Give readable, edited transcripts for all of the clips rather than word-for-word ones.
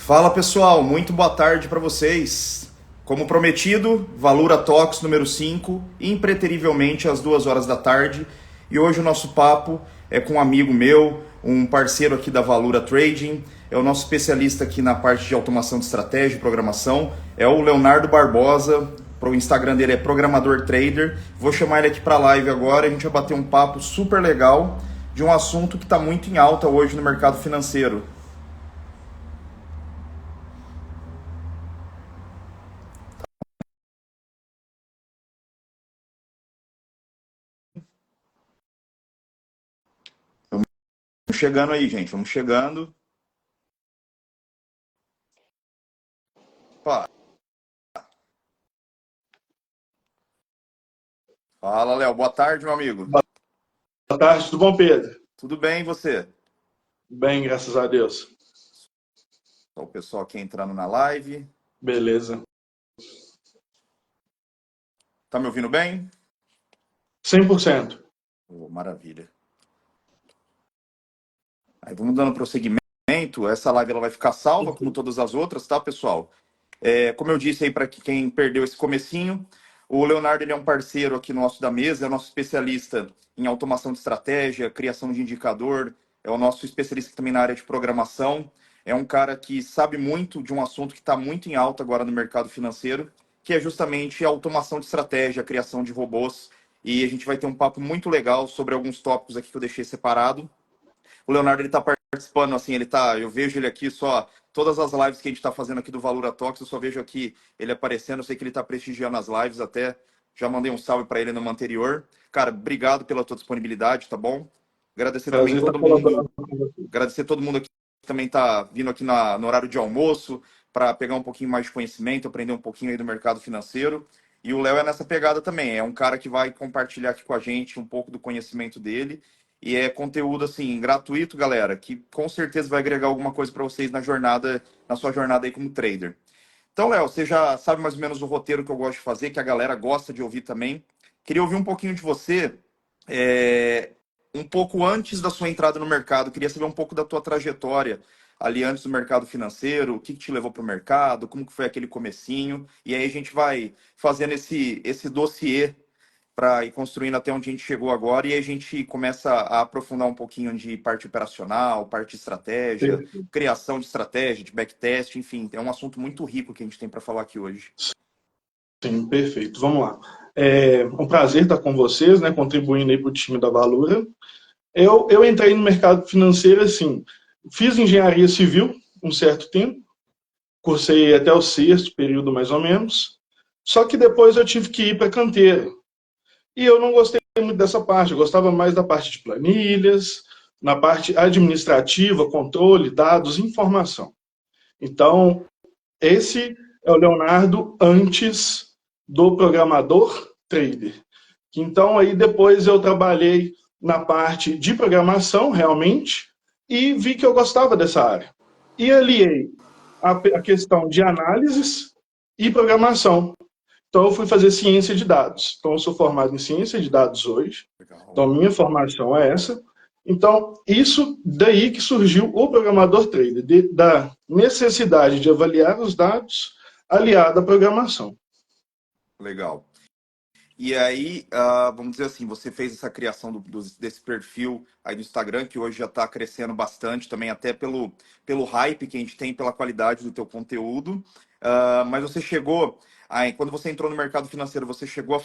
Fala pessoal, muito boa tarde para vocês. Como prometido, Valura Talks número 5, impreterivelmente às 2 horas da tarde. E hoje o nosso papo é com um amigo meu, um parceiro aqui da Valura Trading, é o nosso especialista aqui na parte de automação de estratégia e programação, é o Leonardo Barbosa. O Instagram dele é Programador Trader. Vou chamar ele aqui para a live agora e a gente vai bater um papo super legal de um assunto que está muito em alta hoje no mercado financeiro. Vamos chegando aí, gente. Vamos chegando. Opa. Fala, Léo. Boa tarde, meu amigo. Boa tarde, tudo bom, Pedro? Tudo bem, e você? Bem, graças a Deus. Só o pessoal aqui entrando na live. Beleza. Tá me ouvindo bem? 100%. Oh, maravilha. Aí vamos dando prosseguimento. Essa live ela vai ficar salva, como todas as outras, tá, pessoal? Como eu disse aí para quem perdeu esse comecinho, o Leonardo ele é um parceiro aqui nosso da mesa, é o nosso especialista em automação de estratégia, criação de indicador, é o nosso especialista também na área de programação. É um cara que sabe muito de um assunto que está muito em alta agora no mercado financeiro, que é justamente a automação de estratégia, a criação de robôs. E a gente vai ter um papo muito legal sobre alguns tópicos aqui que eu deixei separado. O Leonardo ele está participando, assim, eu vejo ele aqui só, todas as lives que a gente está fazendo aqui do Valura Talks, eu só vejo aqui ele aparecendo, eu sei que ele está prestigiando as lives até, já mandei um salve para ele no anterior. Cara, obrigado pela tua disponibilidade, tá bom? Agradecer também Prazer estar todo colaborando mundo, com você. agradecer todo mundo aqui que também está vindo aqui no horário de almoço, para pegar um pouquinho mais de conhecimento, aprender um pouquinho aí do mercado financeiro. E o Léo é nessa pegada também, é um cara que vai compartilhar aqui com a gente um pouco do conhecimento dele. E é conteúdo assim gratuito, galera, que com certeza vai agregar alguma coisa para vocês na sua jornada aí como trader. Então, Léo, você já sabe mais ou menos o roteiro que eu gosto de fazer, que a galera gosta de ouvir também. Queria ouvir um pouquinho de você, é, um pouco antes da sua entrada no mercado. Queria saber um pouco da tua trajetória ali antes do mercado financeiro, o que te levou para o mercado, como que foi aquele comecinho. E aí a gente vai fazendo esse dossiê para ir construindo até onde a gente chegou agora e a gente começa a aprofundar um pouquinho de parte operacional, parte de estratégia, Perfeito. criação de estratégia, de backtest, enfim, é um assunto muito rico que a gente tem para falar aqui hoje. Sim, perfeito. Vamos lá. É um prazer estar com vocês, né, contribuindo aí para o time da Valura. Eu entrei no mercado financeiro assim, fiz engenharia civil um certo tempo, cursei até o sexto período mais ou menos, só que depois eu tive que ir para canteiro. E eu não gostei muito dessa parte, eu gostava mais da parte de planilhas, na parte administrativa, controle, dados, informação. Então, esse é o Leonardo antes do programador trader. Então, aí depois eu trabalhei na parte de programação, realmente, e vi que eu gostava dessa área. E aliei a questão de análises e programação. Então, eu fui fazer ciência de dados. Então, eu sou formado em ciência de dados hoje. Legal. Então, minha formação é essa. Então, isso daí que surgiu o programador trader, da necessidade de avaliar os dados aliada à programação. Legal. E aí, vamos dizer assim, você fez essa criação desse perfil aí do Instagram, que hoje já está crescendo bastante também, até pelo hype que a gente tem, pela qualidade do teu conteúdo. Mas você chegou, quando você entrou no mercado financeiro, você chegou a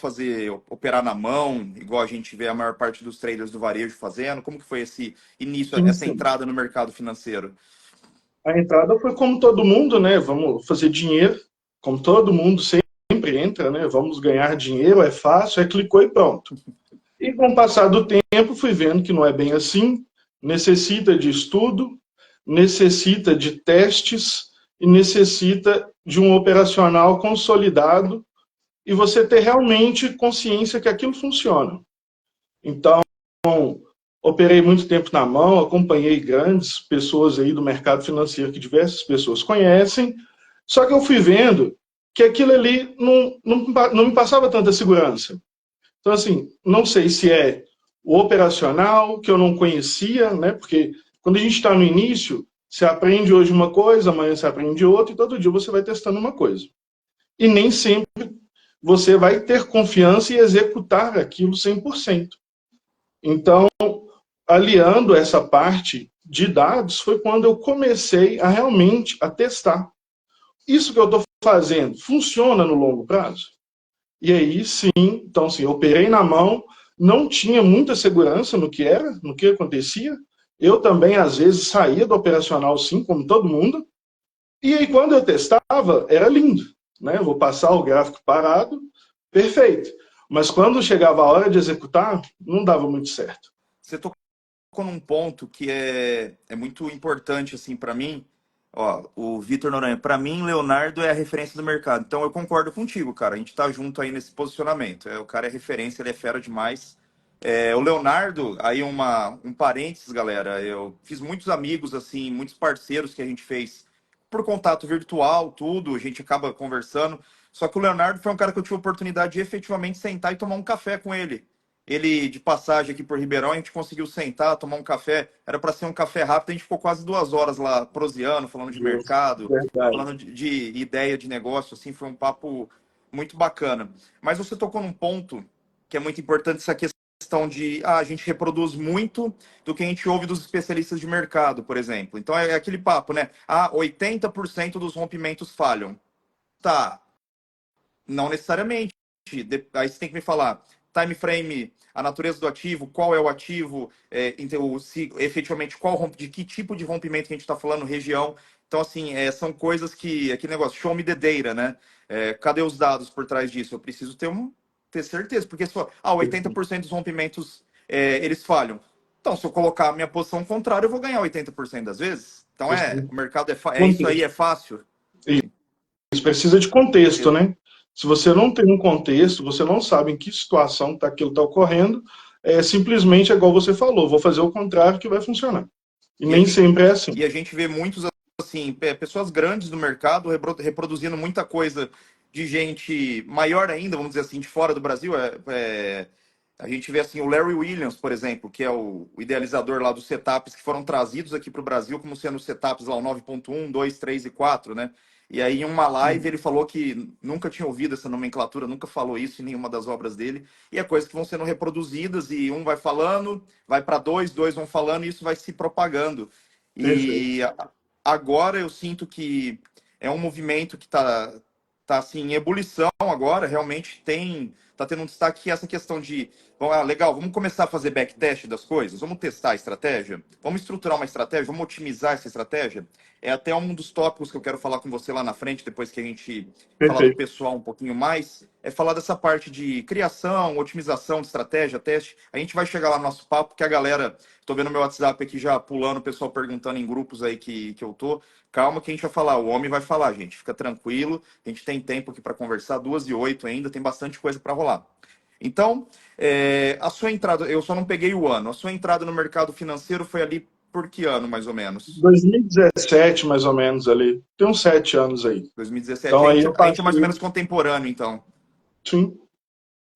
operar na mão, igual a gente vê a maior parte dos traders do varejo fazendo? Como que foi esse início, Sim, essa sim. entrada no mercado financeiro? A entrada foi como todo mundo, né? Vamos fazer dinheiro, como todo mundo sempre entra, né? Vamos ganhar dinheiro, é fácil, clicou e pronto. E com o passar do tempo, fui vendo que não é bem assim, necessita de estudo, necessita de testes e necessita de um operacional consolidado e você ter realmente consciência que aquilo funciona. Então, operei muito tempo na mão, acompanhei grandes pessoas aí do mercado financeiro que diversas pessoas conhecem, só que eu fui vendo que aquilo ali não me passava tanta segurança. Então, assim, não sei se é o operacional, que eu não conhecia, né? Porque quando a gente está no início, Você aprende hoje uma coisa, amanhã você aprende outra, e todo dia você vai testando uma coisa. E nem sempre você vai ter confiança e executar aquilo 100%. Então, aliando essa parte de dados, foi quando eu comecei a realmente a testar. Isso que eu estou fazendo funciona no longo prazo? E aí sim, então assim, eu operei na mão, não tinha muita segurança no que era, no que acontecia. Eu também, às vezes, saía do operacional sim, como todo mundo. E aí, quando eu testava, era lindo. Né? Eu vou passar o gráfico parado, perfeito. Mas quando chegava a hora de executar, não dava muito certo. Você tocou num ponto que é muito importante assim para mim. Ó, o Vitor Noronha, para mim, Leonardo é a referência do mercado. Então eu concordo contigo, cara. A gente tá junto aí nesse posicionamento. O cara é referência, ele é fera demais. O Leonardo, aí um parênteses, galera. Eu fiz muitos amigos, assim, muitos parceiros que a gente fez por contato virtual, tudo. A gente acaba conversando. Só que o Leonardo foi um cara que eu tive a oportunidade de efetivamente sentar e tomar um café com ele. Ele, de passagem aqui por Ribeirão, a gente conseguiu sentar, tomar um café. Era para ser um café rápido, a gente ficou quase 2 horas lá proseando, falando de mercado, Verdade. falando de ideia de negócio, assim, foi um papo muito bacana. Mas você tocou num ponto que é muito importante, essa questão de a gente reproduz muito do que a gente ouve dos especialistas de mercado, por exemplo. Então é aquele papo, né? 80% dos rompimentos falham. Tá, não necessariamente. Aí você tem que me falar time frame, a natureza do ativo, qual é o ativo, então, se efetivamente de que tipo de rompimento que a gente está falando, região. Então, assim, são coisas que, aquele negócio, show me the data, né? Cadê os dados por trás disso? Eu preciso ter certeza, porque se for, 80% dos rompimentos eles falham. Então, se eu colocar a minha posição contrária, eu vou ganhar 80% das vezes. Então, o mercado isso aí, é Contexto. fácil. Isso precisa de contexto, né? Se você não tem um contexto, você não sabe em que situação aquilo está ocorrendo, simplesmente é igual você falou, vou fazer o contrário que vai funcionar. E E a nem gente, sempre é assim. e a gente vê muitos, assim, pessoas grandes no mercado reproduzindo muita coisa de gente maior ainda, vamos dizer assim, de fora do Brasil. A gente vê, assim, o Larry Williams, por exemplo, que é o idealizador lá dos setups que foram trazidos aqui para o Brasil como sendo os setups lá, o 9.1, 2, 3 e 4, né? E aí, em uma live, ele falou que nunca tinha ouvido essa nomenclatura, nunca falou isso em nenhuma das obras dele. E é coisas que vão sendo reproduzidas e um vai falando, vai para dois vão falando e isso vai se propagando. Perfeito. E agora eu sinto que é um movimento que tá assim, em ebulição agora, realmente tá tendo um destaque essa questão de, legal, vamos começar a fazer backtest das coisas, vamos testar a estratégia, vamos estruturar uma estratégia, vamos otimizar essa estratégia. É até um dos tópicos que eu quero falar com você lá na frente, depois que a gente falar do Perfeito. pessoal um pouquinho mais, é falar dessa parte de criação, otimização de estratégia, teste. A gente vai chegar lá no nosso papo, que a galera, tô vendo meu WhatsApp aqui já pulando, o pessoal perguntando em grupos aí que eu tô. Calma que a gente vai falar, o homem vai falar, gente. Fica tranquilo, a gente tem tempo aqui para conversar, 2h08 ainda, tem bastante coisa para rolar. Então, a sua entrada, eu só não peguei o ano, a sua entrada no mercado financeiro foi ali por que ano, mais ou menos? 2017, mais ou menos, ali. Tem uns 7 anos aí. 2017. Então A aí gente, eu a gente é mais ou passei. menos contemporâneo, então. Sim,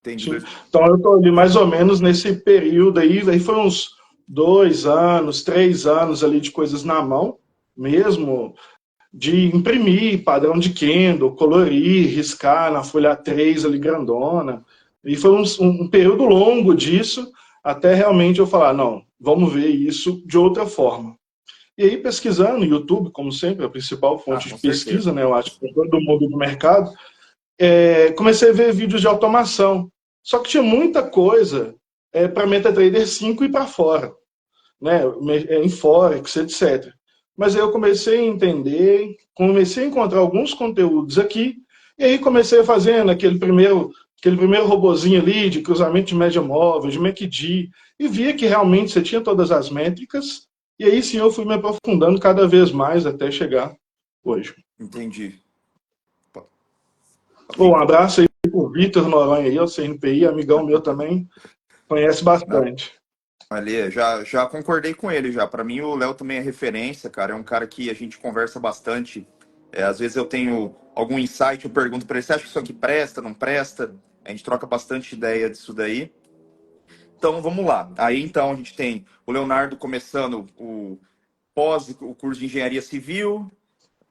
Entendi. sim. Então eu estou ali mais ou menos nesse período aí foi uns 2 anos, 3 anos ali de coisas na mão, mesmo, de imprimir padrão de Kendo, colorir, riscar na folha A3 ali grandona. E foi um período longo disso, até realmente eu falar, não, vamos ver isso de outra forma. E aí, pesquisando no YouTube, como sempre, a principal fonte de Com pesquisa, certeza. né, eu acho que todo mundo do mercado, comecei a ver vídeos de automação. Só que tinha muita coisa para MetaTrader 5 e para fora, né, em Forex, etc. Mas aí eu comecei a entender, comecei a encontrar alguns conteúdos aqui, e aí comecei fazendo aquele primeiro robozinho ali de cruzamento de média móvel, de MACD, e via que realmente você tinha todas as métricas, e aí sim eu fui me aprofundando cada vez mais até chegar hoje. Entendi. Um Vitor. abraço aí pro Vitor Noronha aí, o CNPI, amigão meu também, conhece Não, bastante. ali, já concordei com ele já. Para mim, o Léo também é referência, cara. É um cara que a gente conversa bastante. Às vezes eu tenho algum insight, eu pergunto para ele, você acha que isso aqui presta, não presta? A gente troca bastante ideia disso daí. Então, vamos lá. Aí, então, a gente tem o Leonardo começando pós o curso de engenharia civil,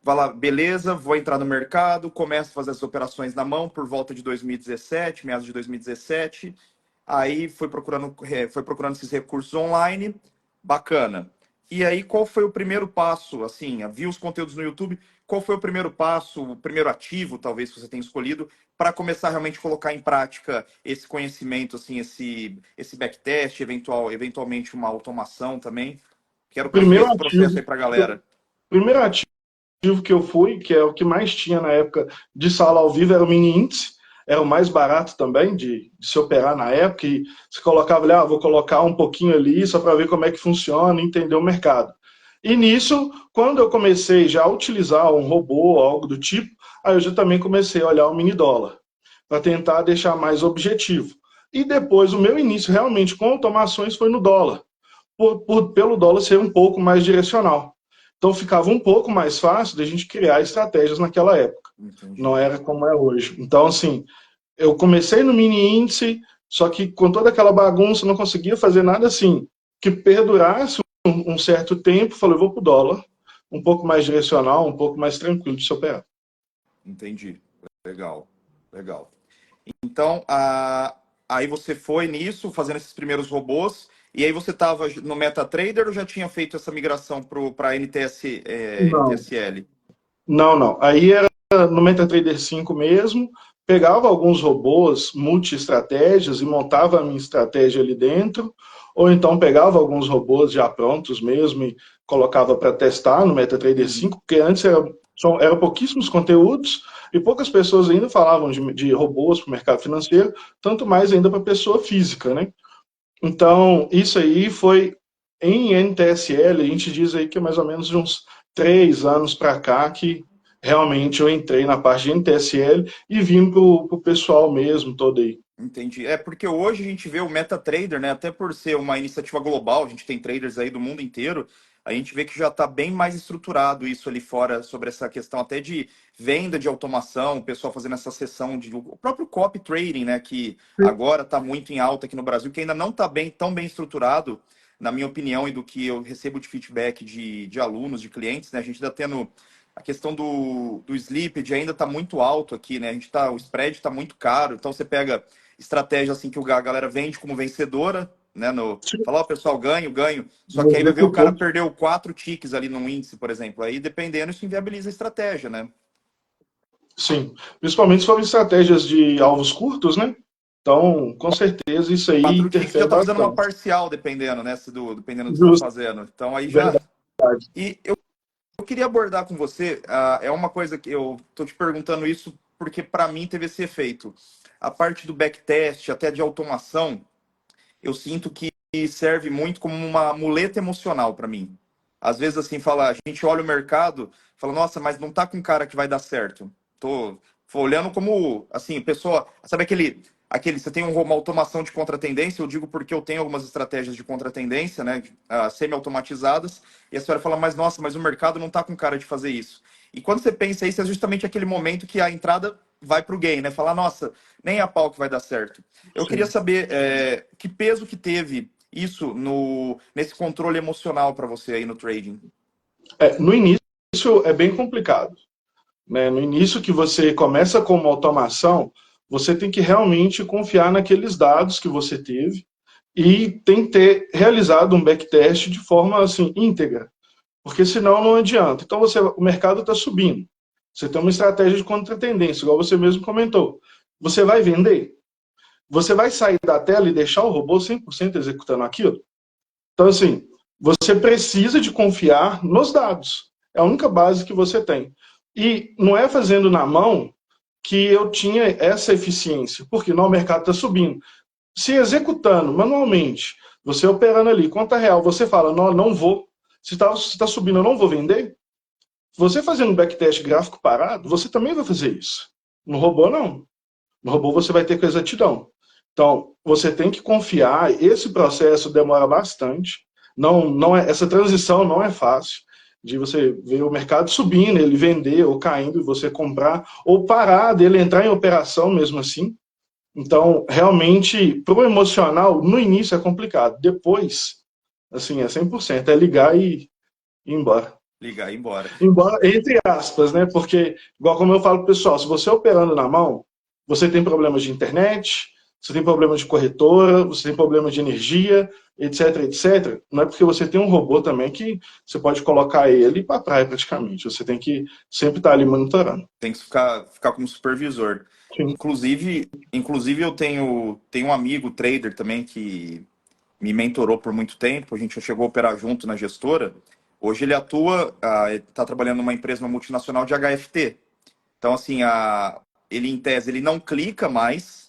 vai lá, beleza, vou entrar no mercado, começo a fazer as operações na mão por volta de 2017, meados de 2017. Aí foi procurando esses recursos online, bacana. E aí, qual foi o primeiro passo? Assim, vi os conteúdos no YouTube, qual foi o primeiro passo, o primeiro ativo, talvez, que você tenha escolhido, para começar realmente a colocar em prática esse conhecimento, assim, esse backtest, eventualmente uma automação também? Quero O resumir primeiro esse processo ativo, aí para a galera. primeiro ativo que eu fui, que é o que mais tinha na época de sala ao vivo, era o mini índice, era o mais barato também de se operar na época, e você colocava ali, vou colocar um pouquinho ali só para ver como é que funciona, entender o mercado. E nisso, quando eu comecei já a utilizar um robô ou algo do tipo, aí eu já também comecei a olhar o mini dólar, para tentar deixar mais objetivo. E depois, o meu início realmente com automações foi no dólar, pelo dólar ser um pouco mais direcional. Então ficava um pouco mais fácil de a gente criar estratégias naquela época. Entendi. Não era como é hoje. Então, assim, eu comecei no mini índice, só que com toda aquela bagunça não conseguia fazer nada assim que perdurasse um certo tempo. Falei, vou para o dólar, um pouco mais direcional, um pouco mais tranquilo de se operar. Entendi. Legal, legal. Então, aí você foi nisso, fazendo esses primeiros robôs, e aí você estava no MetaTrader ou já tinha feito essa migração para Não, NTSL? não, não. Aí era no MetaTrader 5 mesmo, pegava alguns robôs multi-estratégias e montava a minha estratégia ali dentro, ou então pegava alguns robôs já prontos mesmo e colocava para testar no MetaTrader Uhum. 5, porque antes eram pouquíssimos conteúdos e poucas pessoas ainda falavam de robôs para o mercado financeiro, tanto mais ainda para pessoa física, né? Então, isso aí foi em NTSL, a gente diz aí que é mais ou menos de uns 3 anos para cá que realmente eu entrei na parte de NTSL e vim pro pessoal mesmo todo aí. Entendi. É porque hoje a gente vê o MetaTrader, né? Até por ser uma iniciativa global, a gente tem traders aí do mundo inteiro, a gente vê que já está bem mais estruturado isso ali fora sobre essa questão até de venda de automação, o pessoal fazendo essa sessão de o próprio copy trading, né? Que agora está muito em alta aqui no Brasil, que ainda não está tão bem estruturado, na minha opinião, e do que eu recebo de feedback de alunos, de clientes, né? A gente está tendo a questão do slippage ainda está muito alto aqui, né? O spread está muito caro, então você pega estratégia assim que a galera vende como vencedora, né? Falar, ó, pessoal, ganho, ganho. Só que aí vai ver o cara Executou. perdeu 4 ticks ali num índice, por exemplo. Aí, dependendo, isso inviabiliza a estratégia, né? Sim, principalmente se forem estratégias de alvos curtos, né? Então, com certeza isso aí 4 ticks já interfere tá fazendo uma bastante. parcial, dependendo, né? Dependendo do que você tá Justo, fazendo. Então aí já. verdade. E eu queria abordar com você, é uma coisa que eu tô te perguntando isso, porque para mim teve esse efeito. A parte do backtest, até de automação, eu sinto que serve muito como uma muleta emocional para mim. Às vezes, assim, a gente olha o mercado, fala, nossa, mas não tá com cara que vai dar certo. Tô olhando como, assim, pessoa, sabe você tem uma automação de contratendência, eu digo porque eu tenho algumas estratégias de contratendência, né, semi-automatizadas, e a senhora fala, mas nossa, mas o mercado não tá com cara de fazer isso. E quando você pensa isso, é justamente aquele momento que a entrada vai pro game, né, falar, nossa, nem a pau que vai dar certo. Eu queria Sim. saber que peso que teve isso nesse controle emocional para você aí no trading. No início é bem complicado, né? No início que você começa com uma automação, você tem que realmente confiar naqueles dados que você teve e tem que ter realizado um backtest de forma assim íntegra, porque senão não adianta. Então o mercado está subindo, você tem uma estratégia de contra-tendência, igual você mesmo comentou. Você vai vender? Você vai sair da tela e deixar o robô 100% executando aquilo? Então, assim, você precisa de confiar nos dados. É a única base que você tem. E não é fazendo na mão que eu tinha essa eficiência, porque não, o mercado está subindo. Se executando manualmente, você operando ali, conta real, você fala, não, não vou. Se está subindo, eu não vou vender. Você fazendo um backtest gráfico parado, você também vai fazer isso. No robô, não. No robô, você vai ter com exatidão. Então, você tem que confiar. Esse processo demora bastante. Não é, essa transição não é fácil de você ver o mercado subindo, ele vender ou caindo, e você comprar, ou parar dele entrar em operação mesmo assim. Então, realmente, para o emocional, no início é complicado. Depois, assim, é 100%. É ligar ir embora. Ligar e ir embora. Embora, entre aspas, né? Porque, igual como eu falo pro pessoal, se você operando na mão, você tem problemas de internet, você tem problemas de corretora, você tem problemas de energia, etc, etc. Não é porque você tem um robô também que você pode colocar ele para praia praticamente. Você tem que sempre estar ali monitorando. Tem que ficar como supervisor. Sim. Inclusive eu tenho um amigo trader também que me mentorou por muito tempo. A gente já chegou a operar junto na gestora. Hoje ele atua, está trabalhando numa empresa, uma multinacional de HFT. Então, assim, ele em tese ele não clica mais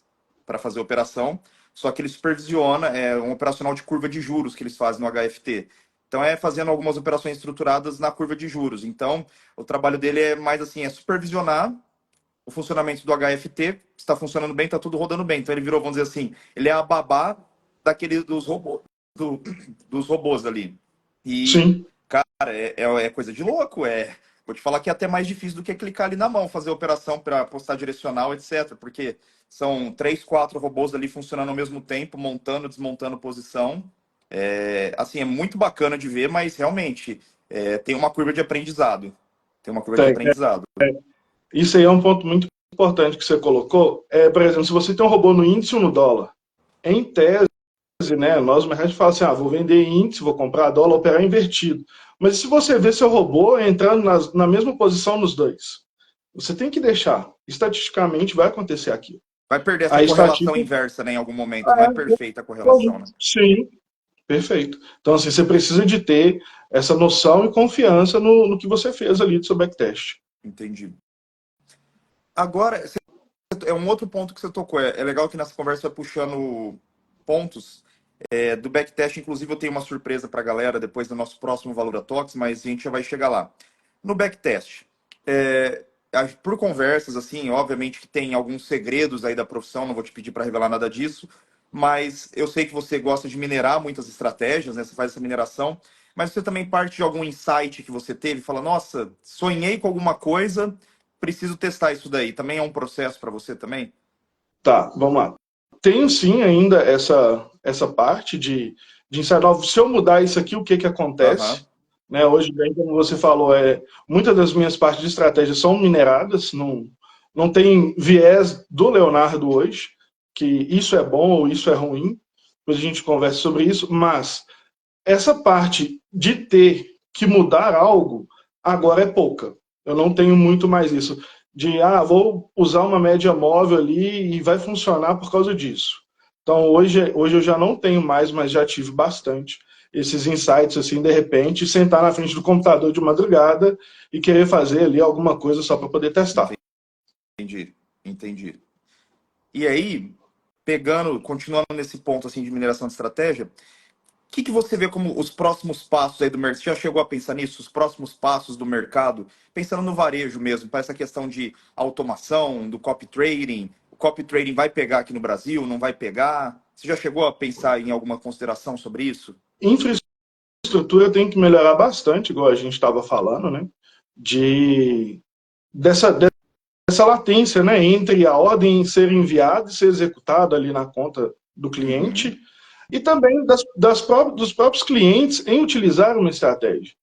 para fazer a operação, só que ele supervisiona, é um operacional de curva de juros que eles fazem no HFT. Então, é fazendo algumas operações estruturadas na curva de juros. Então, o trabalho dele é mais assim, é supervisionar o funcionamento do HFT, está funcionando bem, está tudo rodando bem. Então, ele virou, vamos dizer assim, ele é a babá dos robôs, dos robôs ali. E, Sim. cara, é coisa de louco, vou te falar que é até mais difícil do que clicar ali na mão, fazer operação para postar direcional, etc. Porque são 3, 4 robôs ali funcionando ao mesmo tempo, montando, desmontando posição. Assim, é muito bacana de ver, mas realmente tem uma curva de aprendizado. Tem uma curva de Tem. aprendizado. Isso aí é um ponto muito importante que você colocou. Por exemplo, se você tem um robô no índice ou no dólar, em tese, né, nós no mercado fala assim, vou vender índice, vou comprar dólar, operar invertido. Mas se você vê seu robô entrando na mesma posição nos dois, você tem que deixar. Estatisticamente vai acontecer aquilo. Vai perder essa A correlação estatística. inversa, né, em algum momento. Não é perfeita a É, correlação, né? sim, perfeito. Então, assim, você precisa de ter essa noção e confiança no que você fez ali do seu backtest. Entendi. Agora, é um outro ponto que você tocou. É legal que nessa conversa vai puxando pontos do backtest. Inclusive, eu tenho uma surpresa para a galera depois do nosso próximo Valor Talks, mas a gente já vai chegar lá. No backtest, por conversas, assim, obviamente que tem alguns segredos aí da profissão, não vou te pedir para revelar nada disso, mas eu sei que você gosta de minerar muitas estratégias, né? Você faz essa mineração, mas você também parte de algum insight que você teve, fala, nossa, sonhei com alguma coisa, preciso testar isso daí. Também é um processo para você também? Tá, vamos lá. Tenho sim ainda essa parte de ensinar, se eu mudar isso aqui, o que que acontece? Aham, Né, hoje, bem, como você falou, muitas das minhas partes de estratégia são mineradas, não tem viés do Leonardo hoje, que isso é bom ou isso é ruim, depois a gente conversa sobre isso, mas essa parte de ter que mudar algo, agora é pouca. Eu não tenho muito mais isso. De, vou usar uma média móvel ali e vai funcionar por causa disso. Então, hoje eu já não tenho mais, mas já tive bastante esses insights, assim, de repente, sentar na frente do computador de madrugada e querer fazer ali alguma coisa só para poder testar. entendi, entendi. E aí, continuando nesse ponto assim de mineração de estratégia, que você vê como os próximos passos aí do mercado? Você já chegou a pensar nisso? Os próximos passos do mercado? Pensando no varejo mesmo, para essa questão de automação, do copy trading. O copy trading vai pegar aqui no Brasil? Não vai pegar? Você já chegou a pensar em alguma consideração sobre isso? Infraestrutura tem que melhorar bastante, igual a gente estava falando, né? De, dessa, essa latência, né, entre a ordem ser enviada e ser executada ali na conta do Uhum. cliente e também dos próprios clientes em utilizar uma estratégia.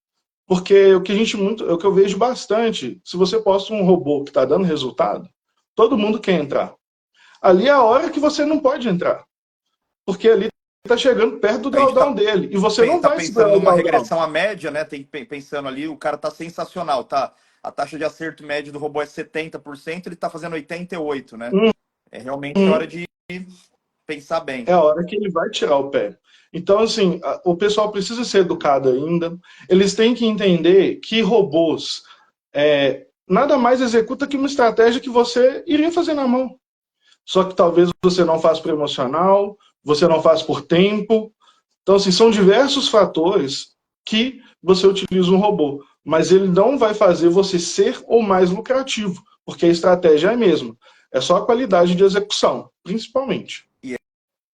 Porque o que eu vejo bastante, se você posta um robô que está dando resultado, todo mundo quer entrar. Ali é a hora que você não pode entrar, porque ali está chegando perto do A gente drawdown dele e você não tá vai segurar pensando o numa drawdown. regressão à média, né? Pensando ali, o cara tá sensacional, tá? A taxa de acerto médio do robô é 70%, ele tá fazendo 88%, né? É realmente hora Uhum. de pensar bem. É a hora que ele vai tirar o pé. Então, assim, o pessoal precisa ser educado ainda. Eles têm que entender que robôs nada mais executa que uma estratégia que você iria fazer na mão. Só que talvez você não faça por emocional, você não faz por tempo. Então, assim, são diversos fatores que você utiliza um robô. Mas ele não vai fazer você ser o mais lucrativo, porque a estratégia é a mesma. É só a qualidade de execução, principalmente. E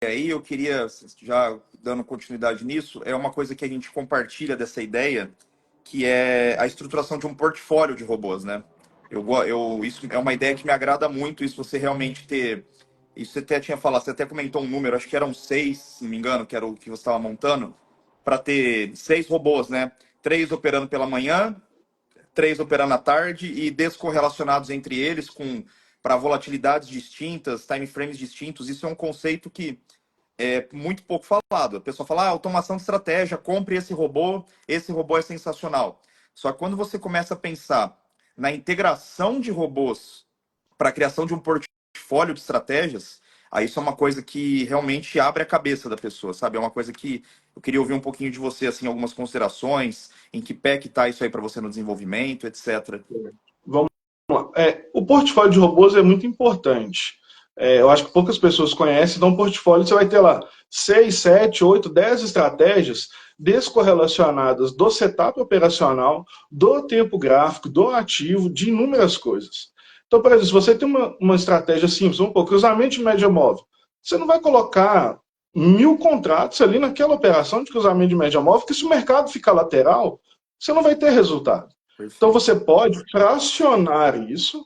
aí eu queria, já dando continuidade nisso, é uma coisa que a gente compartilha dessa ideia, que é a estruturação de um portfólio de robôs, né? Isso é uma ideia que me agrada muito, isso você realmente ter. Isso você até tinha falado, você até comentou um número, acho que eram 6, se não me engano, que era o que você estava montando, para ter 6 robôs, né? 3 operando pela manhã, 3 operando à tarde e descorrelacionados entre eles para volatilidades distintas, time frames distintos. Isso é um conceito que é muito pouco falado. A pessoa fala, automação de estratégia, compre esse robô é sensacional. Só que quando você começa a pensar na integração de robôs para a criação de um portfólio de estratégias, aí isso é uma coisa que realmente abre a cabeça da pessoa, sabe? É uma coisa que eu queria ouvir um pouquinho de você, assim, algumas considerações, em que pé que está isso aí para você no desenvolvimento, etc. Vamos lá. O portfólio de robôs é muito importante. Eu acho que poucas pessoas conhecem, então, um portfólio você vai ter lá 6, 7, 8, 10 estratégias descorrelacionadas do setup operacional, do tempo gráfico, do ativo, de inúmeras coisas. Então, por exemplo, se você tem uma estratégia simples, um pouco cruzamento de média móvel, você não vai colocar 1000 contratos ali naquela operação de cruzamento de média móvel, porque se o mercado ficar lateral, você não vai ter resultado. Então, Perfeito. você pode fracionar isso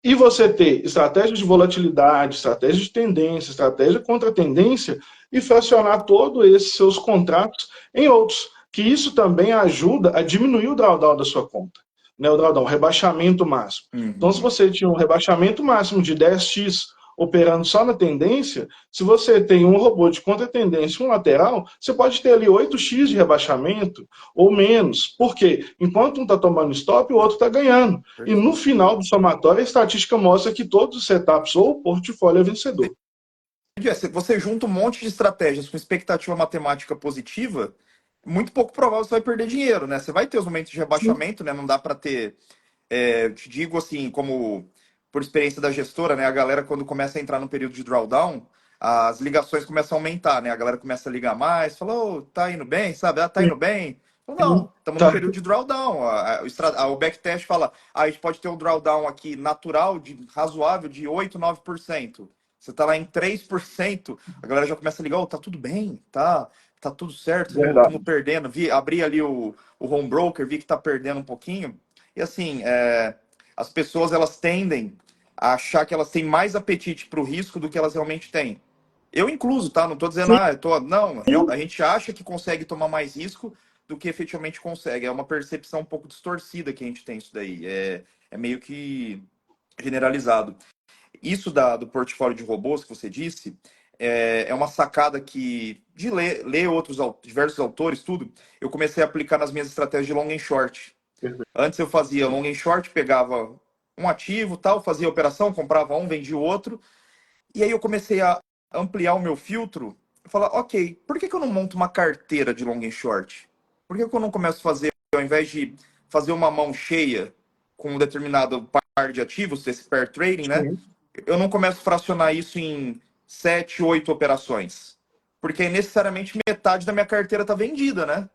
e você ter estratégias de volatilidade, estratégia de tendência, estratégia contra tendência e fracionar todos esses seus contratos em outros. Que isso também ajuda a diminuir o drawdown da sua conta. Né? O drawdown, o rebaixamento máximo. Então, se Uhum. você tinha um rebaixamento máximo de 10x operando só na tendência, se você tem um robô de contra-tendência e um lateral, você pode ter ali 8x de rebaixamento ou menos. Por quê? Enquanto um está tomando stop, o outro está ganhando. E no Perfeito. final do somatório, a estatística mostra que todos os setups ou o portfólio é vencedor. Você junta um monte de estratégias com expectativa matemática positiva, muito pouco provável você vai perder dinheiro, né? Você vai ter os momentos de Sim. rebaixamento, né? Não dá para ter. Eu te digo assim, como por experiência da gestora, né? A galera, quando começa a entrar no período de drawdown, as ligações começam a aumentar, né? A galera começa a ligar mais, fala, ô, tá indo bem, sabe? Tá indo bem. Fala, não, estamos num Tá. período de drawdown. O backtest fala, a gente pode ter um drawdown aqui natural, razoável, de 8, 9%. Você tá lá em 3%, a galera já começa a ligar, ô, tá tudo bem, tá tudo certo, Verdade. estamos perdendo. Abri ali o home broker, vi que tá perdendo um pouquinho. E assim, as pessoas elas tendem a achar que elas têm mais apetite para o risco do que elas realmente têm. Eu incluso, tá? Não estou dizendo, Sim. não, a gente acha que consegue tomar mais risco do que efetivamente consegue. É uma percepção um pouco distorcida que a gente tem isso daí. É meio que generalizado. Isso do portfólio de robôs que você disse é uma sacada que, de ler diversos autores, tudo, eu comecei a aplicar nas minhas estratégias de long and short. Antes eu fazia long and short, pegava um ativo, tal, fazia a operação, comprava um, vendia o outro. E aí eu comecei a ampliar o meu filtro e falar, ok, por que eu não monto uma carteira de long and short? Por que eu não começo a fazer, ao invés de fazer uma mão cheia com um determinado par de ativos, esse pair trading, né? Sim. Eu não começo a fracionar isso em 7, 8 operações. Porque aí necessariamente metade da minha carteira está vendida, né?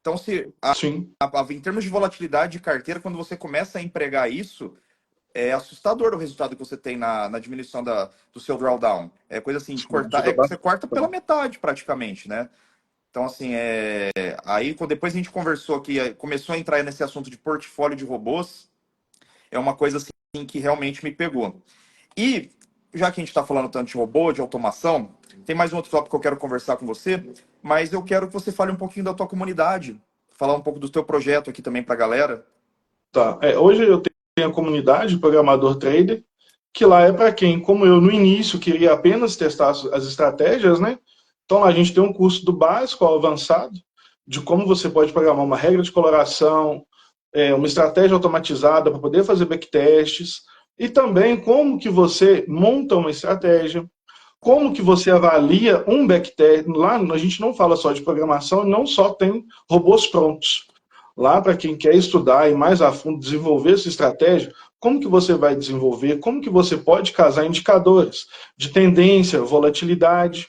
Então, se Sim. em termos de volatilidade de carteira, quando você começa a empregar isso, é assustador o resultado que você tem na diminuição do seu drawdown. É coisa assim de Sim. cortar. Ajuda Você corta pela bastante. metade praticamente, né? Então, assim, aí depois a gente conversou aqui, começou a entrar nesse assunto de portfólio de robôs, é uma coisa assim que realmente me pegou. E, já que a gente está falando tanto de robô, de automação, tem mais um outro tópico que eu quero conversar com você, mas eu quero que você fale um pouquinho da tua comunidade, falar um pouco do teu projeto aqui também para a galera. Tá. Hoje eu tenho a comunidade Programador Trader, que lá é para quem, como eu no início queria apenas testar as estratégias, né? Então lá a gente tem um curso do básico ao avançado, de como você pode programar uma regra de coloração, uma estratégia automatizada para poder fazer backtests, e também como que você monta uma estratégia, como que você avalia um backtest. Lá a gente não fala só de programação, não só tem robôs prontos. Lá, para quem quer estudar e mais a fundo desenvolver essa estratégia, como que você vai desenvolver, como que você pode casar indicadores de tendência, volatilidade,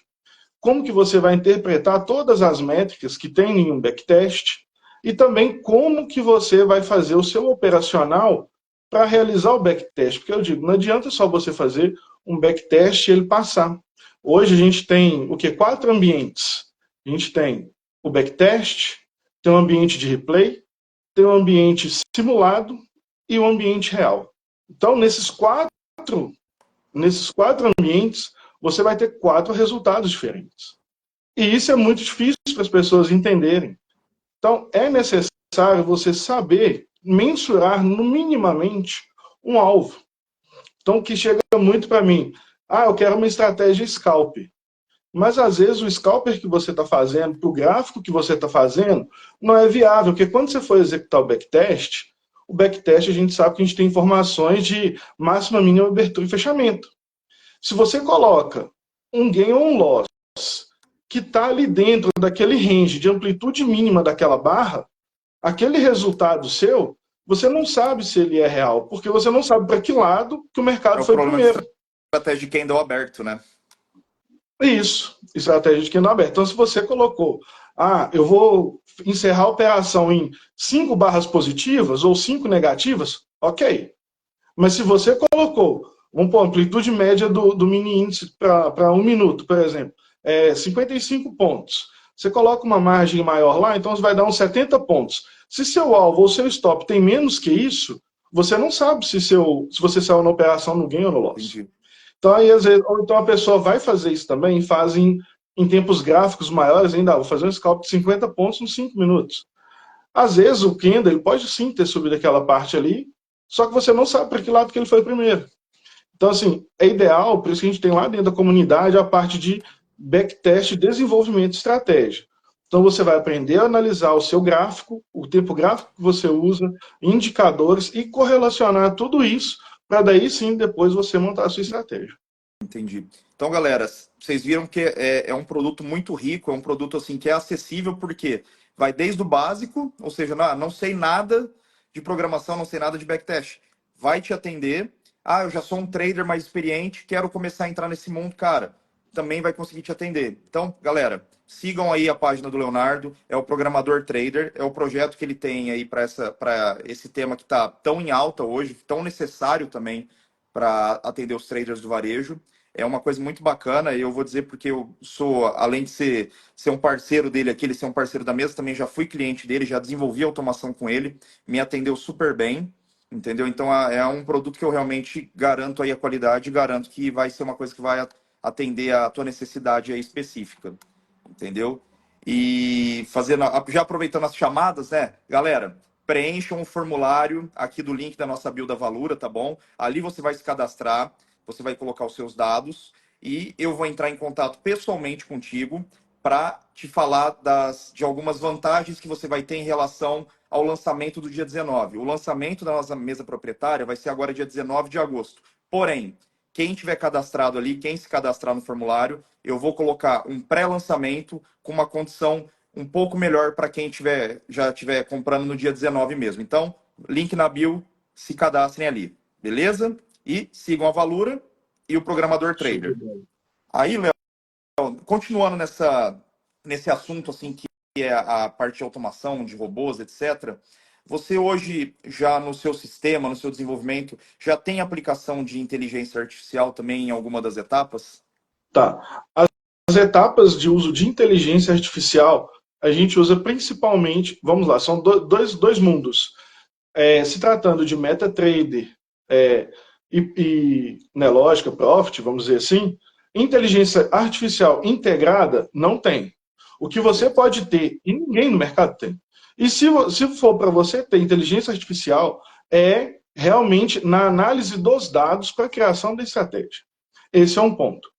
como que você vai interpretar todas as métricas que tem em um backtest e também como que você vai fazer o seu operacional para realizar o backtest. Porque eu digo, não adianta só você fazer um backtest e ele passar. Hoje a gente tem o que? 4 ambientes. A gente tem o backtest, tem um ambiente de replay, tem um ambiente simulado e um ambiente real. Então, nesses quatro ambientes, você vai ter 4 resultados diferentes. E isso é muito difícil para as pessoas entenderem. Então, é necessário necessário você saber mensurar no minimamente um alvo. Então, que chega muito para mim, eu quero uma estratégia scalp. Mas às vezes o scalper que você está fazendo, para o gráfico que você está fazendo, não é viável, porque quando você for executar o backtest a gente sabe que a gente tem informações de máxima, mínima, abertura e fechamento. Se você coloca um gain ou um loss que está ali dentro daquele range de amplitude mínima daquela barra, aquele resultado seu, você não sabe se ele é real, porque você não sabe para que lado que o É mercado o foi problema de primeiro. estratégia de candle aberto, né? Isso, estratégia de candle aberto. Então, se você colocou, eu vou encerrar a operação em 5 barras positivas ou 5 negativas, ok. Mas se você colocou, vamos pôr, amplitude média do mini índice para 1 minuto, por exemplo, 55 pontos. Você coloca uma margem maior lá, então você vai dar uns 70 pontos. Se seu alvo ou seu stop tem menos que isso, você não sabe se você saiu na operação no gain ou no loss. Entendi. Então, aí, às vezes, ou então a pessoa vai fazer isso também, fazem em tempos gráficos maiores, ainda vou fazer um scalp de 50 pontos em 5 minutos. Às vezes o Kendall ele pode sim ter subido aquela parte ali, só que você não sabe para que lado que ele foi primeiro. Então, assim, é ideal, por isso que a gente tem lá dentro da comunidade a parte de backtest e desenvolvimento de estratégia. Então, você vai aprender a analisar o seu gráfico, o tempo gráfico que você usa, indicadores e correlacionar tudo isso para daí sim depois você montar a sua estratégia. Entendi. Então, galera, vocês viram que é um produto muito rico, é um produto assim que é acessível porque vai desde o básico, ou seja, não sei nada de programação, não sei nada de backtest. Vai te atender. Eu já sou um trader mais experiente, quero começar a entrar nesse mundo, cara. Também vai conseguir te atender. Então, galera, sigam aí a página do Leonardo, é o programador trader, é o projeto que ele tem aí para esse tema que está tão em alta hoje, tão necessário também para atender os traders do varejo. É uma coisa muito bacana, e eu vou dizer porque eu sou, além de ser um parceiro dele aqui, ele ser um parceiro da mesa, também já fui cliente dele, já desenvolvi automação com ele, me atendeu super bem, entendeu? Então é um produto que eu realmente garanto aí a qualidade, garanto que vai ser uma coisa que vai atender a tua necessidade aí específica, entendeu? E fazendo, já aproveitando as chamadas, né, galera? Preencham o formulário aqui do link da nossa build da Valura, tá bom? Ali você vai se cadastrar, você vai colocar os seus dados e eu vou entrar em contato pessoalmente contigo para te falar de algumas vantagens que você vai ter em relação ao lançamento do dia 19. O lançamento da nossa mesa proprietária vai ser agora dia 19 de agosto. Porém, quem tiver cadastrado ali, quem se cadastrar no formulário, eu vou colocar um pré-lançamento com uma condição um pouco melhor para quem já estiver comprando no dia 19 mesmo. Então, link na bio, se cadastrem ali, beleza? E sigam a Valura e o Programador Trader. Aí, Léo, continuando nesse assunto assim que é a parte de automação, de robôs, etc., você hoje, já no seu sistema, no seu desenvolvimento, já tem aplicação de inteligência artificial também em alguma das etapas? Tá. As etapas de uso de inteligência artificial, a gente usa principalmente, vamos lá, são dois mundos. Se tratando de MetaTrader e lógica, Profit, vamos dizer assim, inteligência artificial integrada não tem. O que você Perfeito. pode ter, e ninguém no mercado tem. E se for para você ter inteligência artificial, é realmente na análise dos dados para a criação da estratégia. Esse é um ponto.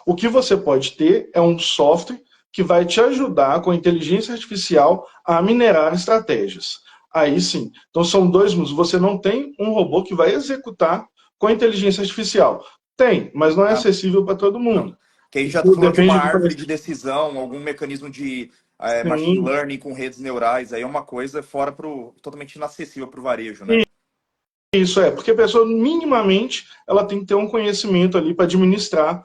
O que você pode ter é um software que vai te ajudar com a inteligência artificial a minerar estratégias. Aí sim. Então são dois mundos. Você não tem um robô que vai executar com a inteligência artificial. Tem, mas não é Ah, acessível para todo não. mundo. Que aí já está Isso falando de uma depende do árvore de conhecimento. decisão, algum mecanismo de machine Sim. learning com redes neurais, aí é uma coisa totalmente inacessível para o varejo, né? Isso porque a pessoa minimamente ela tem que ter um conhecimento ali para administrar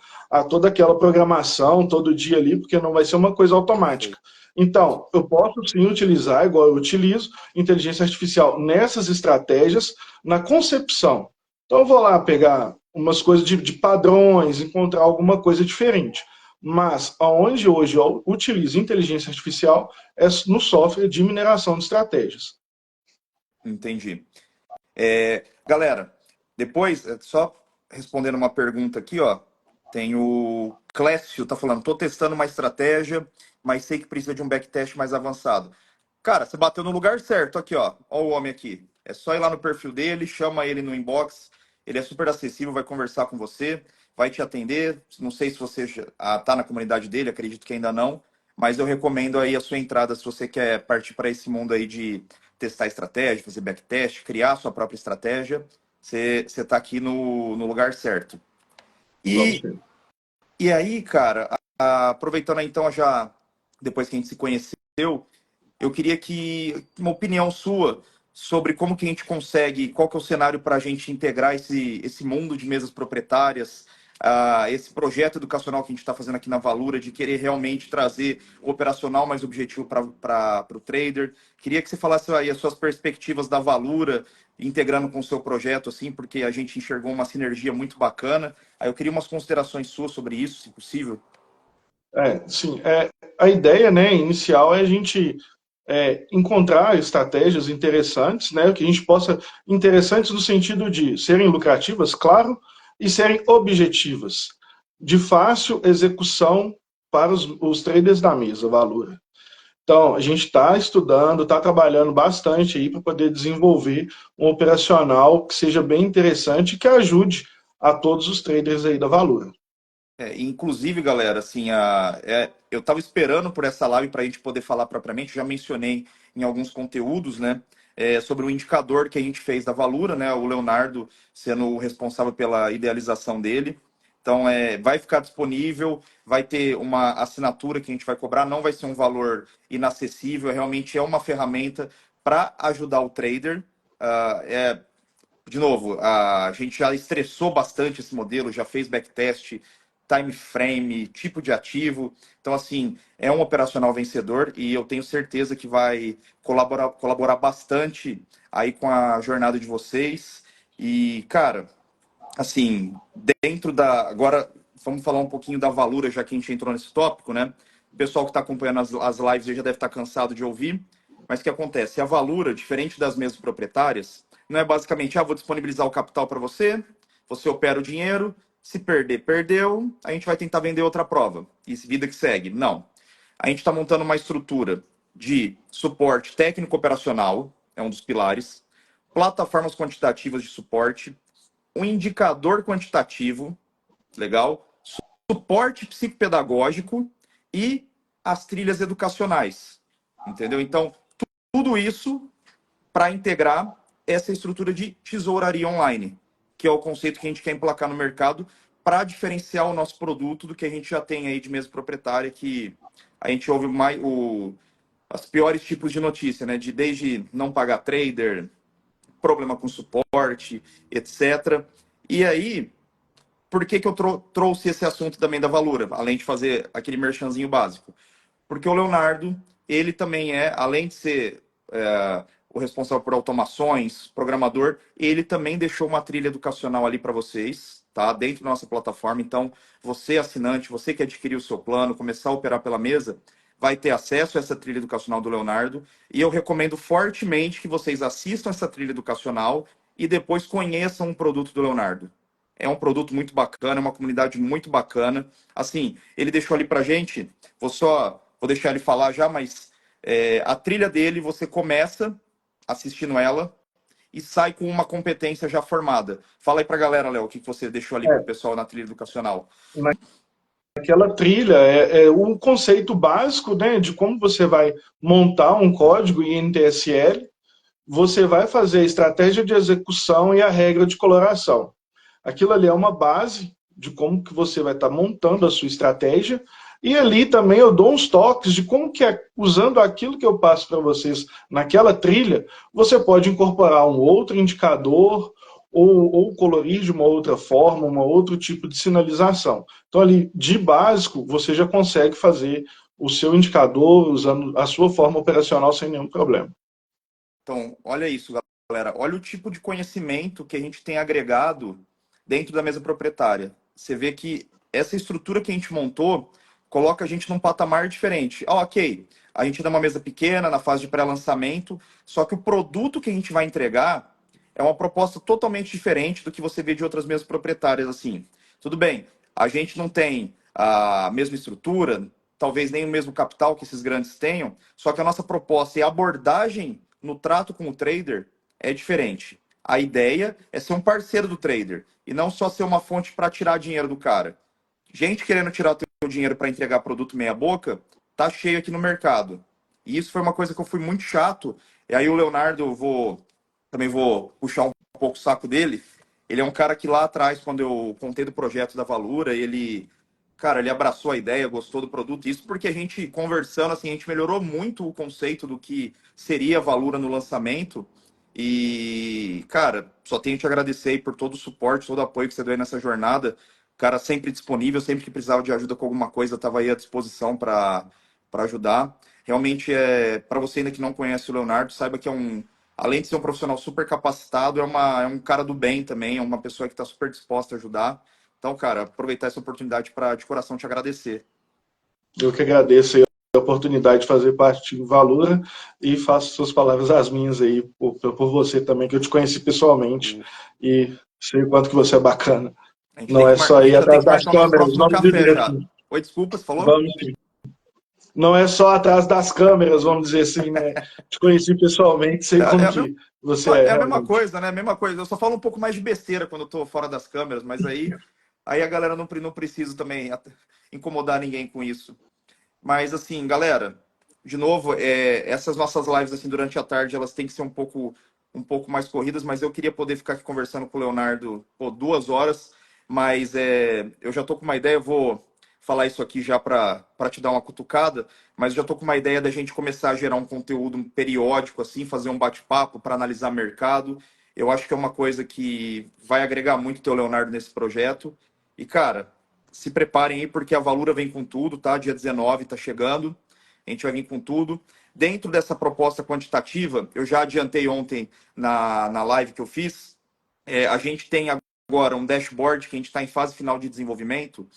toda aquela programação todo dia ali, porque não vai ser uma coisa automática. Perfeito. Então, eu posso sim utilizar, igual eu utilizo, inteligência artificial nessas estratégias, na concepção. Então, eu vou lá pegar umas coisas de padrões, encontrar alguma coisa diferente. Mas, aonde hoje eu utilizo inteligência artificial é no software de mineração de estratégias. Entendi. Galera, depois, só respondendo uma pergunta aqui, ó. Tem o Clécio, tá falando, tô testando uma estratégia, mas sei que precisa de um backtest mais avançado. Cara, você bateu no lugar certo aqui, ó. Ó o homem aqui. É só ir lá no perfil dele, chama ele no inbox. Ele é super acessível, vai conversar com você, vai te atender. Não sei se você já tá na comunidade dele, acredito que ainda não, mas eu recomendo aí a sua entrada se você quer partir para esse mundo aí de testar estratégia, fazer backtest, criar a sua própria estratégia. Você tá aqui no lugar certo. Vamos E, ver. e aí, cara, aproveitando aí, então já depois que a gente se conheceu, eu queria que uma opinião sua sobre como que a gente consegue, qual que é o cenário para a gente integrar esse mundo de mesas proprietárias, esse projeto educacional que a gente está fazendo aqui na Valura, de querer realmente trazer o operacional mais objetivo para o trader. Queria que você falasse aí as suas perspectivas da Valura, integrando com o seu projeto, assim, porque a gente enxergou uma sinergia muito bacana. Aí eu queria umas considerações suas sobre isso, se possível. Sim, a ideia, né, inicial é a gente encontrar estratégias interessantes, né, que a gente possa, interessantes no sentido de serem lucrativas, claro, e serem objetivas, de fácil execução para os traders da mesa, Valora. Então, a gente está estudando, está trabalhando bastante aí para poder desenvolver um operacional que seja bem interessante e que ajude a todos os traders aí da Valora. Inclusive, galera, assim, eu estava esperando por essa live para a gente poder falar propriamente. Já mencionei em alguns conteúdos, né, sobre o indicador que a gente fez da Valura, né, o Leonardo sendo o responsável pela idealização dele. Então, vai ficar disponível, vai ter uma assinatura que a gente vai cobrar, não vai ser um valor inacessível, realmente é uma ferramenta para ajudar o trader. De novo, a gente já estressou bastante esse modelo, já fez backtest, time frame, tipo de ativo. Então, assim, é um operacional vencedor e eu tenho certeza que vai colaborar bastante aí com a jornada de vocês. E, cara, assim, dentro da. Agora, vamos falar um pouquinho da Valura, já que a gente entrou nesse tópico, né? O pessoal que está acompanhando as lives já deve estar cansado de ouvir. Mas o que acontece? A Valura, diferente das mesas proprietárias, não é basicamente, vou disponibilizar o capital para você, você opera o dinheiro, se perder, perdeu, a gente vai tentar vender outra prova. E vida que segue. Não. A gente está montando uma estrutura de suporte técnico operacional, é um dos pilares, plataformas quantitativas de suporte, um indicador quantitativo, legal, suporte psicopedagógico e as trilhas educacionais, entendeu? Então, tudo isso para integrar essa estrutura de tesouraria online, que é o conceito que a gente quer emplacar no mercado para diferenciar o nosso produto do que a gente já tem aí de mesa proprietária, que a gente ouve mais as piores tipos de notícia, né? Desde não pagar trader, problema com suporte, etc. E aí, por que eu trouxe esse assunto também da Valura, além de fazer aquele merchanzinho básico? Porque o Leonardo, ele também além de ser o responsável por automações, programador, ele também deixou uma trilha educacional ali para vocês, tá? Dentro da nossa plataforma. Então, você assinante, você que adquiriu o seu plano, começar a operar pela mesa, vai ter acesso a essa trilha educacional do Leonardo. E eu recomendo fortemente que vocês assistam essa trilha educacional e depois conheçam o produto do Leonardo. É um produto muito bacana, é uma comunidade muito bacana. Assim, ele deixou ali pra gente, vou deixar ele falar já, mas a trilha dele, você começa assistindo ela e sai com uma competência já formada. Fala aí pra galera, Léo, o que você deixou ali pro pessoal na trilha educacional. Naquela trilha é o conceito básico, né, de como você vai montar um código INTSL, você vai fazer a estratégia de execução e a regra de coloração. Aquilo ali é uma base de como que você vai estar montando a sua estratégia, e ali também eu dou uns toques de como que, usando aquilo que eu passo para vocês naquela trilha, você pode incorporar um outro indicador ou colorir de uma outra forma, um outro tipo de sinalização. Então ali, de básico, você já consegue fazer o seu indicador usando a sua forma operacional sem nenhum problema. Então, olha isso, galera. Olha o tipo de conhecimento que a gente tem agregado dentro da mesa proprietária. Você vê que essa estrutura que a gente montou coloca a gente num patamar diferente. Ok, a gente dá uma mesa pequena, na fase de pré-lançamento, só que o produto que a gente vai entregar é uma proposta totalmente diferente do que você vê de outras mesas proprietárias. Assim, tudo bem, a gente não tem a mesma estrutura, talvez nem o mesmo capital que esses grandes tenham, só que a nossa proposta e a abordagem no trato com o trader é diferente. A ideia é ser um parceiro do trader e não só ser uma fonte para tirar dinheiro do cara. Gente querendo tirar o teu dinheiro para entregar produto meia boca, tá cheio aqui no mercado. E isso foi uma coisa que eu fui muito chato. E aí o Leonardo, também vou puxar um pouco o saco dele. Ele é um cara que lá atrás, quando eu contei do projeto da Valura, cara, ele abraçou a ideia, gostou do produto. Isso porque a gente conversando, assim, a gente melhorou muito o conceito do que seria a Valura no lançamento. E, cara, só tenho que te agradecer aí por todo o suporte, todo o apoio que você deu aí nessa jornada. Cara, sempre disponível, sempre que precisava de ajuda com alguma coisa, estava aí à disposição para ajudar. Realmente, para você ainda que não conhece o Leonardo, saiba que além de ser um profissional super capacitado, é um cara do bem também, é uma pessoa que está super disposta a ajudar. Então, cara, aproveitar essa oportunidade para de coração te agradecer. Eu que agradeço aí a oportunidade de fazer parte do Valura e faço suas palavras as minhas aí por você também, que eu te conheci pessoalmente e sei o quanto que você é bacana. Não é só A ir gente já tem atrás que das marcar o nosso câmeras, próximo vamos café dizer já. assim. Oi, desculpa, você falou? Vamos sim. Não é só atrás das câmeras, vamos dizer assim, né? Te conheci pessoalmente, sei É, como é a mesma, que você é é a mesma realmente. coisa, né? A mesma coisa. Eu só falo um pouco mais de besteira quando eu tô fora das câmeras, mas aí a galera não precisa também incomodar ninguém com isso. Mas assim, galera, de novo, essas nossas lives assim durante a tarde, elas têm que ser um pouco mais corridas, mas eu queria poder ficar aqui conversando com o Leonardo por 2 horas, mas eu já tô com uma ideia, eu vou falar isso aqui já para te dar uma cutucada, mas eu já tô com uma ideia da gente começar a gerar um conteúdo periódico assim, fazer um bate-papo para analisar mercado. Eu acho que é uma coisa que vai agregar muito o teu Leonardo nesse projeto. E cara, se preparem aí, porque a Valura vem com tudo, tá? Dia 19 tá chegando, a gente vai vir com tudo. Dentro dessa proposta quantitativa, eu já adiantei ontem na live que eu fiz, a gente tem agora um dashboard que a gente está em fase final de desenvolvimento,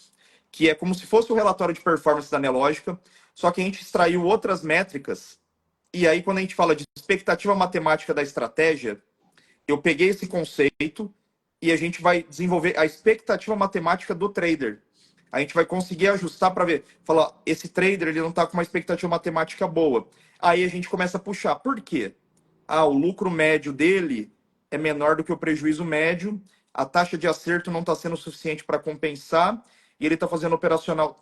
que é como se fosse o relatório de performance da Nelogica, só que a gente extraiu outras métricas, e aí quando a gente fala de expectativa matemática da estratégia, eu peguei esse conceito e a gente vai desenvolver a expectativa matemática do trader. A gente vai conseguir ajustar para ver, falar, esse trader ele não está com uma expectativa matemática boa. Aí a gente começa a puxar. Por quê? Ah, o lucro médio dele é menor do que o prejuízo médio, a taxa de acerto não está sendo suficiente para compensar e ele está fazendo operacional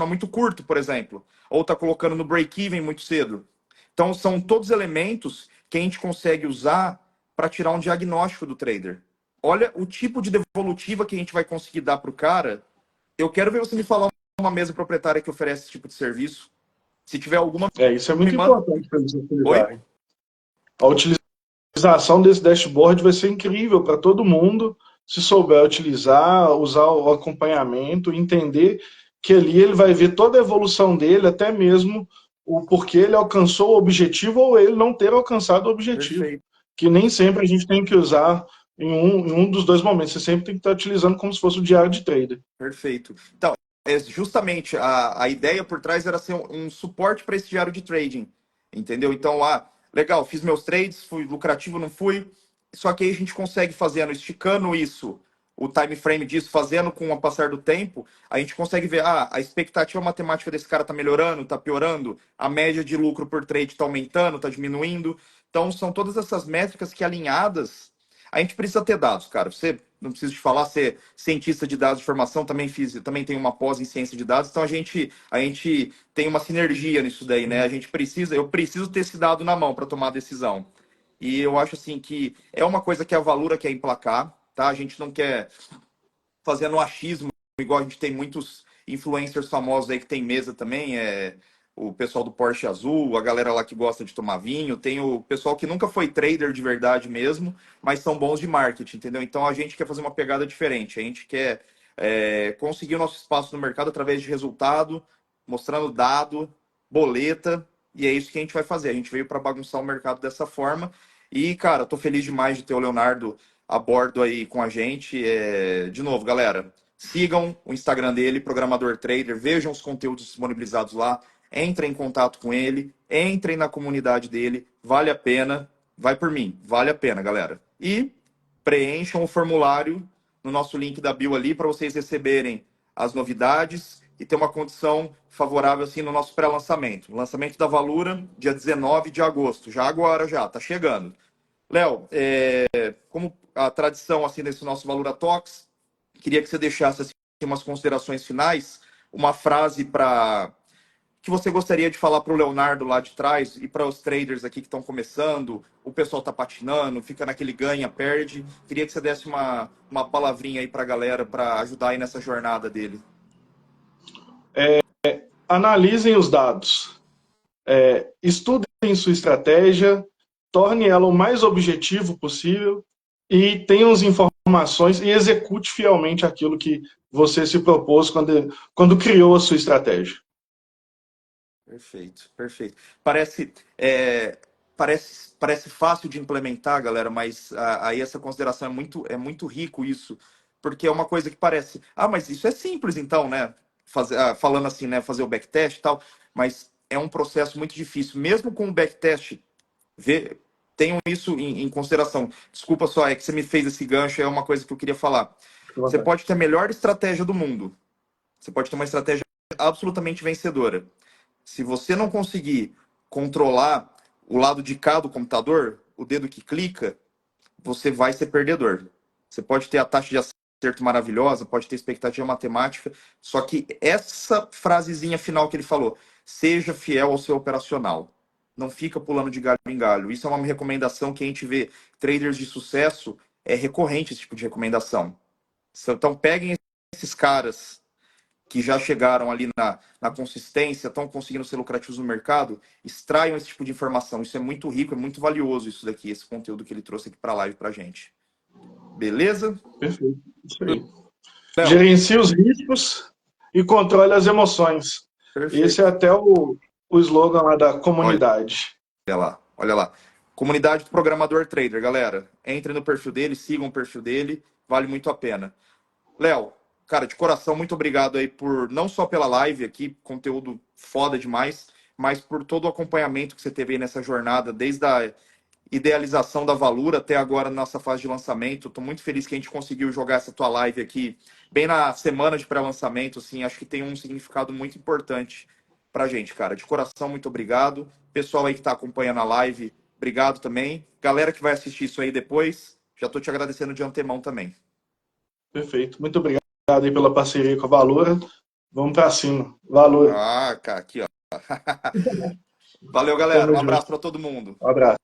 muito curto, por exemplo, ou está colocando no break-even muito cedo. Então, são todos elementos que a gente consegue usar para tirar um diagnóstico do trader. Olha o tipo de devolutiva que a gente vai conseguir dar para o cara. Eu quero ver você me falar uma mesa proprietária que oferece esse tipo de serviço. Se tiver alguma, Isso é me muito manda. importante para eles Oi? utilizarem. A utilização desse dashboard vai ser incrível para todo mundo, se souber utilizar, usar o acompanhamento, entender que ali ele vai ver toda a evolução dele, até mesmo o porquê ele alcançou o objetivo ou ele não ter alcançado o objetivo. Perfeito, Que nem sempre a gente tem que usar em um dos dois momentos. Você sempre tem que estar utilizando como se fosse o diário de trader. perfeito. Então, justamente a ideia por trás era ser um suporte para esse diário de trading, entendeu? Então, legal, fiz meus trades, fui lucrativo, não fui. Só que aí a gente consegue fazendo, esticando isso, o time frame disso, fazendo com o passar do tempo, a gente consegue ver, a expectativa matemática desse cara tá melhorando, tá piorando, a média de lucro por trade tá aumentando, tá diminuindo. Então, são todas essas métricas que alinhadas, a gente precisa ter dados, cara. Você não precisa te falar, ser cientista de dados de formação, também tenho uma pós em ciência de dados, então a gente tem uma sinergia nisso daí, né? Eu preciso ter esse dado na mão para tomar a decisão. E eu acho assim que é uma coisa que a Valura quer emplacar, tá? A gente não quer fazer no achismo, igual a gente tem muitos influencers famosos aí que tem mesa também, o pessoal do Porsche Azul, a galera lá que gosta de tomar vinho, tem o pessoal que nunca foi trader de verdade mesmo, mas são bons de marketing, entendeu? Então a gente quer fazer uma pegada diferente, a gente quer conseguir o nosso espaço no mercado através de resultado, mostrando dado, boleta, e é isso que a gente vai fazer. A gente veio para bagunçar o mercado dessa forma. E, cara, tô feliz demais de ter o Leonardo a bordo aí com a gente. De novo, galera, sigam o Instagram dele, Programador Trader, vejam os conteúdos disponibilizados lá, entrem em contato com ele, entrem na comunidade dele, vale a pena, vai por mim, vale a pena, galera. E preencham o formulário no nosso link da bio ali para vocês receberem as novidades, e ter uma condição favorável assim no nosso pré-lançamento. Lançamento da Valura, dia 19 de agosto, já agora já, tá chegando. Léo, como a tradição assim desse nosso Valura Talks, queria que você deixasse assim, umas considerações finais, uma frase para que você gostaria de falar para o Leonardo lá de trás e para os traders aqui que estão começando, o pessoal está patinando, fica naquele ganha, perde. Queria que você desse uma palavrinha aí para a galera para ajudar aí nessa jornada dele. Analisem os dados, estudem sua estratégia, torne ela o mais objetivo possível e tenha as informações e execute fielmente aquilo que você se propôs quando criou a sua estratégia. Perfeito, perfeito. Parece fácil de implementar, galera, mas aí essa consideração é muito rico isso, porque é uma coisa que parece, mas isso é simples então, né? Falando assim, né? Fazer o backtest e tal, mas é um processo muito difícil, mesmo com o backtest, ver, tenham isso em consideração. Desculpa só, é que você me fez esse gancho, é uma coisa que eu queria falar. Você pode ter a melhor estratégia do mundo, você pode ter uma estratégia absolutamente vencedora. Se você não conseguir controlar o lado de cá do computador, o dedo que clica, você vai ser perdedor. Você pode ter a taxa de acerto maravilhosa, pode ter expectativa matemática, só que essa frasezinha final que ele falou, seja fiel ao seu operacional. Não fica pulando de galho em galho. Isso é uma recomendação que a gente vê traders de sucesso, é recorrente esse tipo de recomendação. Então peguem esses caras que já chegaram ali na consistência, estão conseguindo ser lucrativos no mercado, extraiam esse tipo de informação. Isso é muito rico, é muito valioso isso daqui, esse conteúdo que ele trouxe aqui para a live para a gente. Beleza? Perfeito, isso aí. Léo, Gerencie os riscos e controle as emoções. Esse é perfeito. até o slogan lá da Olha comunidade. lá, olha lá. Comunidade do Programador Trader, galera. Entrem no perfil dele, sigam o perfil dele, vale muito a pena. Léo, cara, de coração, muito obrigado aí por, não só pela live aqui, conteúdo foda demais, mas por todo o acompanhamento que você teve aí nessa jornada, desde a idealização da Valura até agora na nossa fase de lançamento. Estou muito feliz que a gente conseguiu jogar essa tua live aqui bem na semana de pré-lançamento, assim, acho que tem um significado muito importante pra gente, cara. De coração, muito obrigado. Pessoal aí que está acompanhando a live, obrigado também. Galera que vai assistir isso aí depois, já estou te agradecendo de antemão também. Perfeito. Muito obrigado aí pela parceria com a Valora. Vamos para cima. Valor. Cara, aqui, ó. Valeu, galera. Tamo Um junto. abraço para todo mundo. Um abraço.